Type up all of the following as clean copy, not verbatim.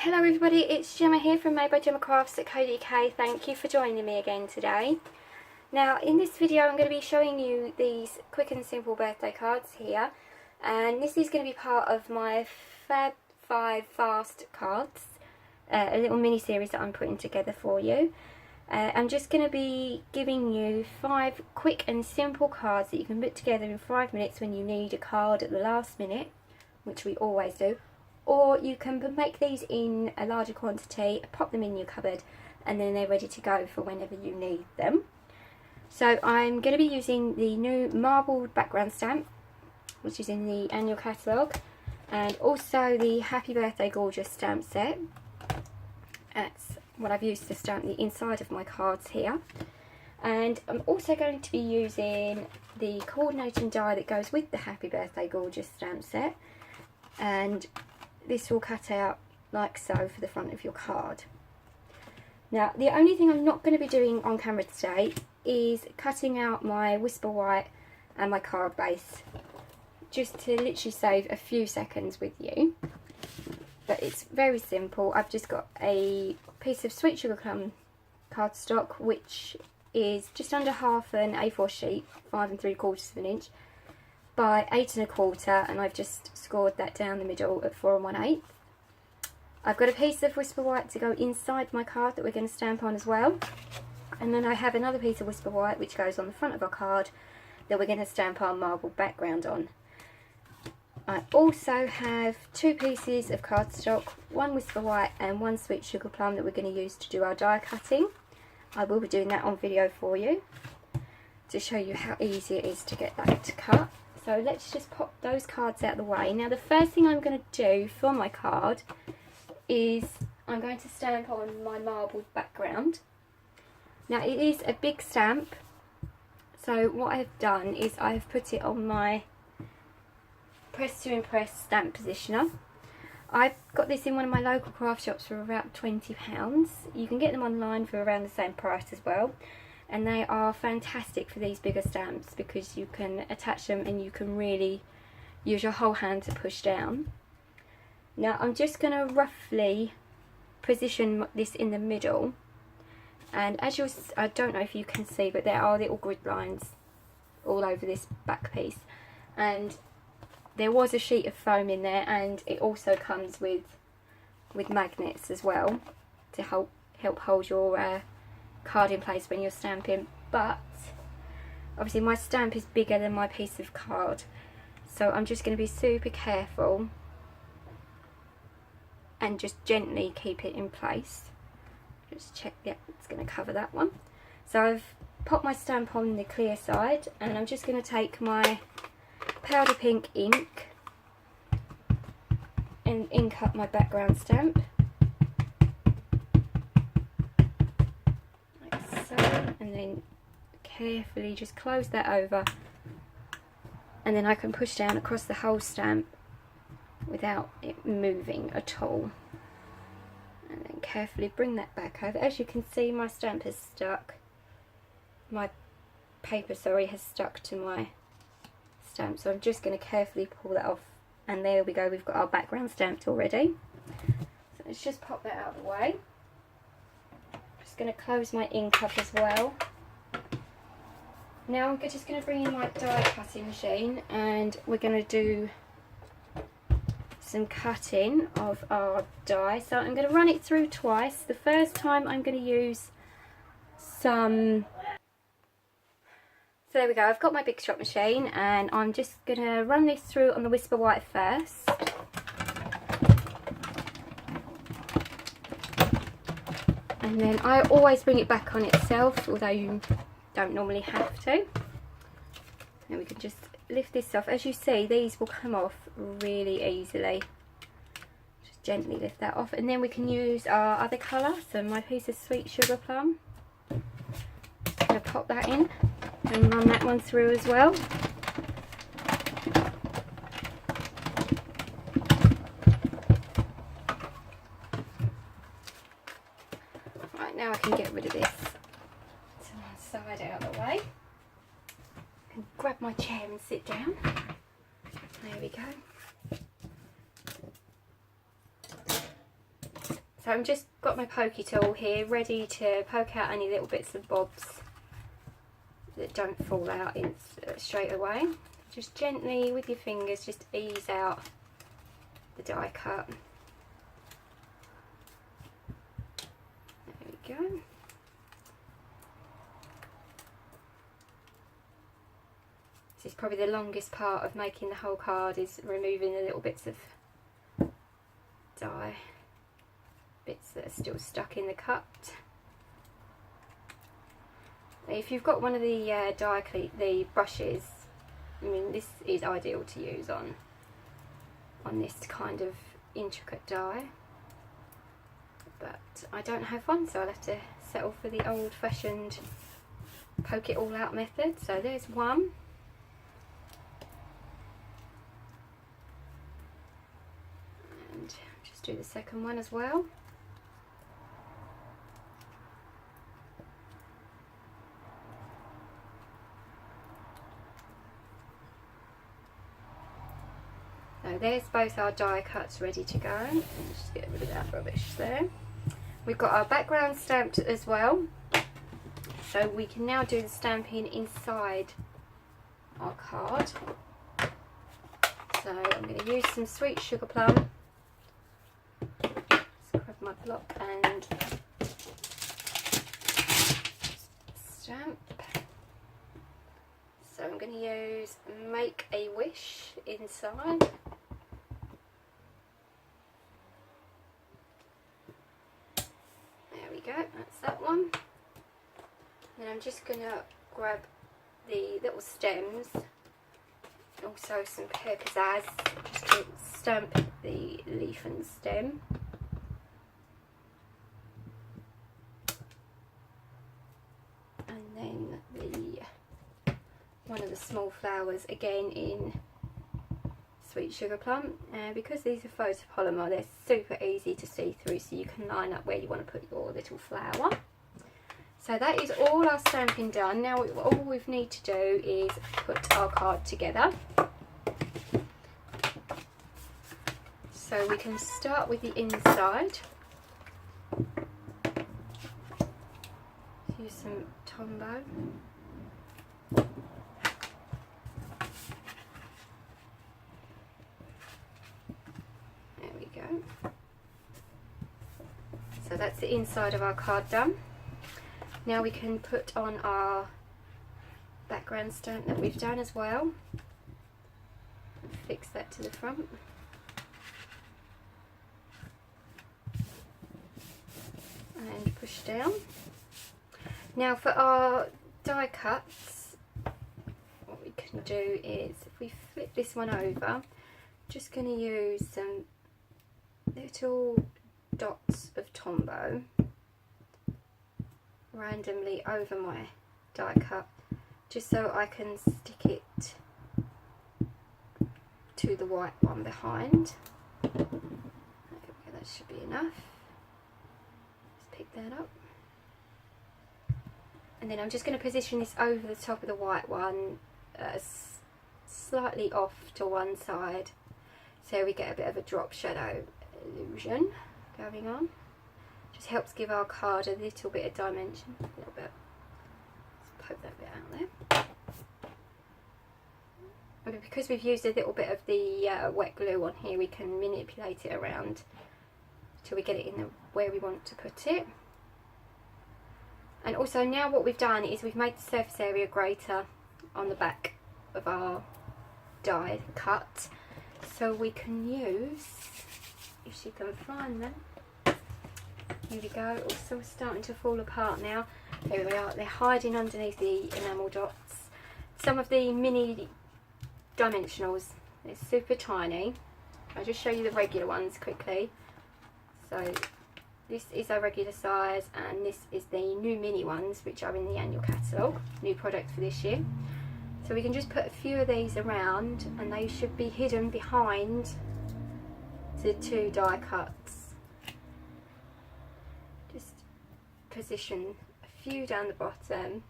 Hello everybody, it's Gemma here from Made by Gemma Crafts at UK. Thank you for joining me again today. Now in this video I'm going to be showing you these quick and simple birthday cards here, and this is going to be part of my Fab 5 Fast cards, a little mini series that I'm putting together for you. I'm just going to be giving you 5 quick and simple cards that you can put together in 5 minutes when you need a card at the last minute, which we always do. Or you can make these in a larger quantity, pop them in your cupboard, and then they're ready to go for whenever you need them. So I'm going to be using the new marbled background stamp, which is in the annual catalogue, and also the Happy Birthday Gorgeous stamp set. That's what I've used to stamp the inside of my cards here. And I'm also going to be using the coordinating die that goes with the Happy Birthday Gorgeous stamp set, and this will cut out like so for the front of your card. Now the only thing I'm not going to be doing on camera today is cutting out my Whisper White and my card base, just to literally save a few seconds with you. But it's very simple. I've just got a piece of Sweet Sugar Plum cardstock, which is just under half an A4 sheet, 5 3/4 of an inch by 8 1/4, and I've just scored that down the middle at 4 1/8. I've got a piece of Whisper White to go inside my card that we're going to stamp on as well, and then I have another piece of Whisper White which goes on the front of our card that we're going to stamp our marble background on. I also have 2 pieces of cardstock, one Whisper White and one Sweet Sugar Plum, that we're going to use to do our die cutting. I will be doing that on video for you to show you how easy it is to get that to cut. So let's just pop those cards out of the way. Now the first thing I'm going to do for my card is I'm going to stamp on my marbled background. Now it is a big stamp, so what I've done is I've put it on my Press to Impress stamp positioner. I've got this in one of my local craft shops for about £20. You can get them online for around the same price as well. And they are fantastic for these bigger stamps because you can attach them and you can really use your whole hand to push down. Now I'm just going to roughly position this in the middle, and as you'll, I don't know if you can see, but there are little grid lines all over this back piece, and there was a sheet of foam in there, and it also comes with magnets as well to help hold your card in place when you're stamping. But obviously my stamp is bigger than my piece of card, so I'm just going to be super careful and just gently keep it in place. Just check, yeah, it's going to cover that one. So I've popped my stamp on the clear side, and I'm just going to take my powder pink ink and ink up my background stamp. And then carefully just close that over, and then I can push down across the whole stamp without it moving at all, and then carefully bring that back over. As you can see, my stamp has stuck, my paper, sorry, has stuck to my stamp, so I'm just going to carefully pull that off, and there we go, we've got our background stamped already. So let's just pop that out of the way. Going to close my ink up as well. Now I'm just going to bring in my die cutting machine, and we're going to do some cutting of our die. So I'm going to run it through twice. The first time I'm going to use some, so there we go, I've got my Big Shot machine, and I'm just going to run this through on the Whisper White first. And then I always bring it back on itself, although you don't normally have to. And we can just lift this off. As you see, these will come off really easily. Just gently lift that off, and then we can use our other colour, so my piece of Sweet Sugar Plum. I'm going to pop that in and run that one through as well. Now I can get rid of this to one side out of the way. I can grab my chair and sit down. There we go. So I've just got my pokey tool here ready to poke out any little bits and bobs that don't fall out straight away. Just gently with your fingers just ease out the die cut. There we go. This is probably the longest part of making the whole card, is removing the little bits of die, bits that are still stuck in the cut. If you've got one of the the brushes, I mean, this is ideal to use on this kind of intricate die, but I don't have one, so I'll have to settle for the old-fashioned poke it all out method. So there's one. And just do the second one as well. So there's both our die cuts ready to go. Just get rid of that rubbish there. We've got our background stamped as well. So we can now do the stamping inside our card. So I'm going to use some sweet sugar plum. Let's grab my block and stamp. So I'm going to use Make a Wish inside. There we go, that's that one. Then I'm just going to grab the little stems, also some Pear Pizzazz, just to stamp the leaf and stem. And then one of the small flowers, again in sweet sugar plum. Because these are photopolymer, they're super easy to see through, so you can line up where you want to put your little flower. So that is all our stamping done. Now all we need to do is put our card together. So we can start with the inside. Use some Tombow. There we go. So that's the inside of our card done. Now we can put on our background stamp that we've done as well. Fix that to the front. And push down. Now for our die cuts, what we can do is, if we flip this one over, just going to use some little dots of Tombow randomly over my die cut, just so I can stick it to the white one behind. There we go, that should be enough. Let's pick that up. And then I'm just going to position this over the top of the white one, slightly off to one side, so we get a bit of a drop shadow illusion going on. Just helps give our card a little bit of dimension. A little bit. Let's poke that bit out there. And because we've used a little bit of the wet glue on here, we can manipulate it around till we get it in where we want to put it. And also now what we've done is we've made the surface area greater on the back of our die cut, so we can use, if she can find them, here we go. Also starting to fall apart now. There we are, they're hiding underneath the enamel dots. Some of the mini dimensionals, they're super tiny. I'll just show you the regular ones quickly. So this is our regular size, and this is the new mini ones, which are in the annual catalogue, new product for this year. So we can just put a few of these around, and they should be hidden behind the two die cuts. Just position a few down the bottom,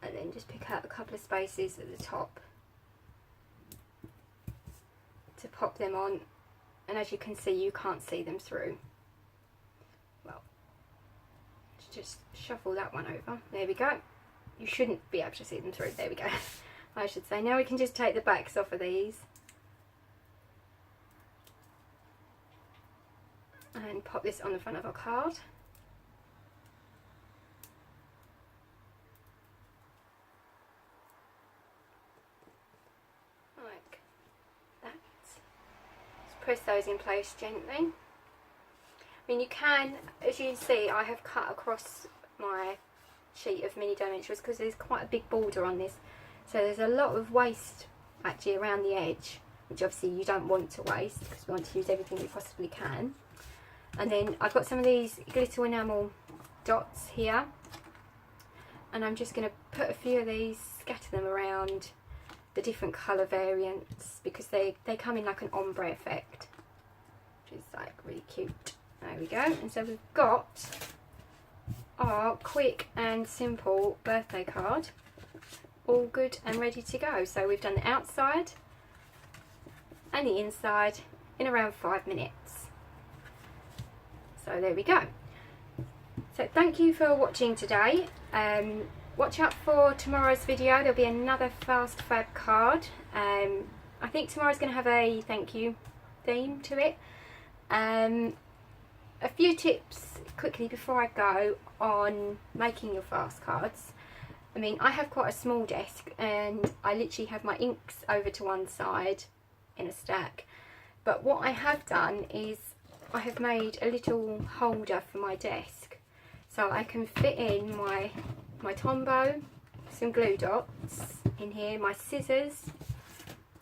and then just pick out a couple of spaces at the top to pop them on. And as you can see, you can't see them through. just shuffle that one over. There we go. You shouldn't be able to see them through. There we go. I should say. Now we can just take the backs off of these and pop this on the front of our card. Like that. Just press those in place gently. I mean, you can, as you can see, I have cut across my sheet of mini dimensionals because there's quite a big border on this, so there's a lot of waste actually around the edge, which obviously you don't want to waste because we want to use everything we possibly can. And then I've got some of these glitter enamel dots here, and I'm just going to put a few of these, scatter them around the different colour variants because they come in like an ombre effect, which is like really cute. There we go. And so we've got our quick and simple birthday card all good and ready to go. So we've done the outside and the inside in around 5 minutes. So there we go. So thank you for watching today. Watch out for tomorrow's video. There'll be another Fast Fab card. I think tomorrow's going to have a thank you theme to it. A few tips quickly before I go on making your fast cards. I mean, I have quite a small desk and I literally have my inks over to one side in a stack. But what I have done is I have made a little holder for my desk so I can fit in my Tombow, some glue dots in here, my scissors,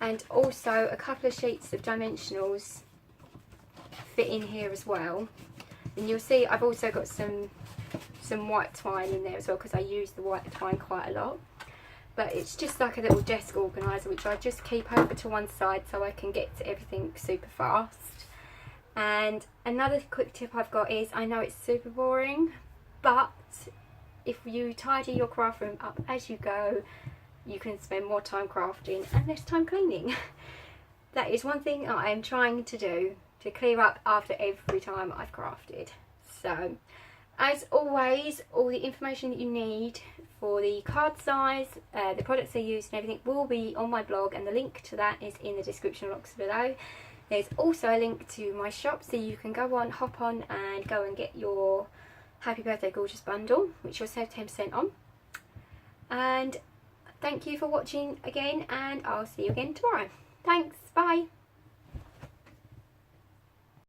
and also a couple of sheets of dimensionals fit in here as well. And you'll see I've also got some white twine in there as well because I use the white twine quite a lot. But it's just like a little desk organiser which I just keep over to one side so I can get to everything super fast. And another quick tip I've got is, I know it's super boring, but if you tidy your craft room up as you go, you can spend more time crafting and less time cleaning. That is one thing I am trying to do, to clear up after every time I've crafted. So as always, all the information that you need for the card size, the products I use and everything will be on my blog, and the link to that is in the description box below. There's also a link to my shop so you can go on, hop on and go and get your Happy Birthday Gorgeous bundle, which you'll save 10% on. And thank you for watching again, and I'll see you again tomorrow. Thanks, bye.